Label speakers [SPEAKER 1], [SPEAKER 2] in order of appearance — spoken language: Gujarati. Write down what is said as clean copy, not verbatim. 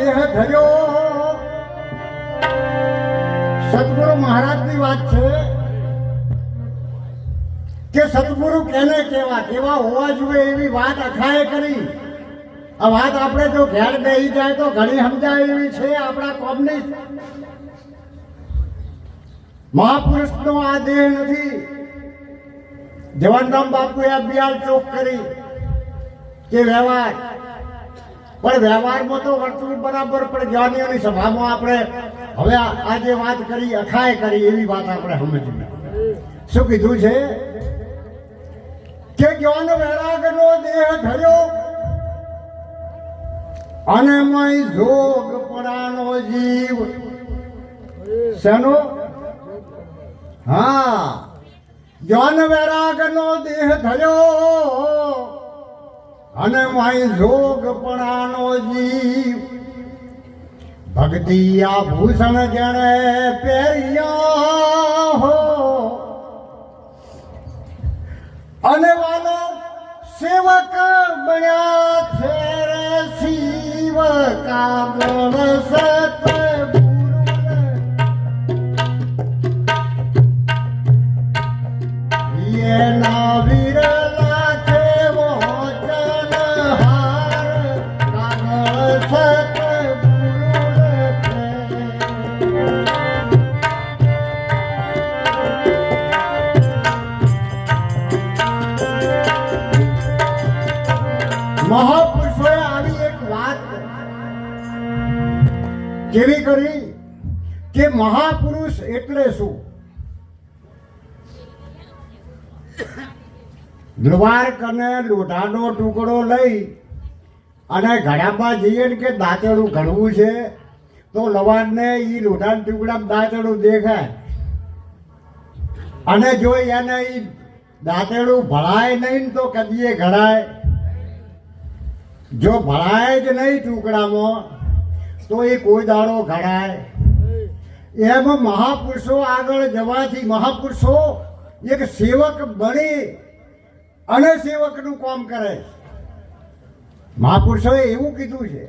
[SPEAKER 1] દેહ ધર્યો. સદગુરુ મહારાજની વાત છે કે સદગુરુ કેને કેવા હોવા જોઈએ એવી વાત અખાએ કરી. આ વાત આપણે જો ઘેર બેસી જાય તો ઘણી સમજાય એવી છે આપણા કોમની. મહાપુરુષનો આ દેહ નથી. જવાનરામ બાપુએ આ બિયાલ ચોક કરી કે વ્યવહાર, પણ વ્યવહારમાં તો વર્તુળ બરાબર, પણ જ્ઞાનીઓની સભામાં આપણે હવે આ જે વાત કરી અખાએ કરી એવી વાત આપણે સમજવી. શું કીધું છે કે જ્ઞાન વૈરાગનો દેહ ધર્યો અને મય જોગ પરાનો જીવ. શેનો? હા, જ્ઞાન વૈરાગનો દેહ ધર્યો અને મય જોગ પરાનો જીવ. ભક્તિ આભૂષણ જેણે પહેર્યા હો અને વાલો સેવક બન્યા છે રે શિવ કાગળ સતગુરુ. એના વિરલા છે વચન હાર કાગળ સતગુરુ. મહાપુરુષોએ આવી એક વાત કેવી કરી કે મહાપુરુષ એટલે શું? લુવાર કને લોઢાનો ટુકડો લઈ અને ઘડામાં જઈએ ને કે દાંતેડું ઘડવું છે તો લવારને એ લોઢાના ટુકડામાં દાંતેડું દેખાય, અને જો એને એ દાંતેડું ભળાય નહીં તો કદીએ ઘડાય. જો ભળાય જ નહીં ટુકડામાં તો એ કોઈ દાડો ઘડાય. એમ મહાપુરુષો આગળ જવાથી મહાપુરુષો એક સેવક બની અને સેવકનું કામ કરે. મહાપુરુષોએ એવું કીધું છે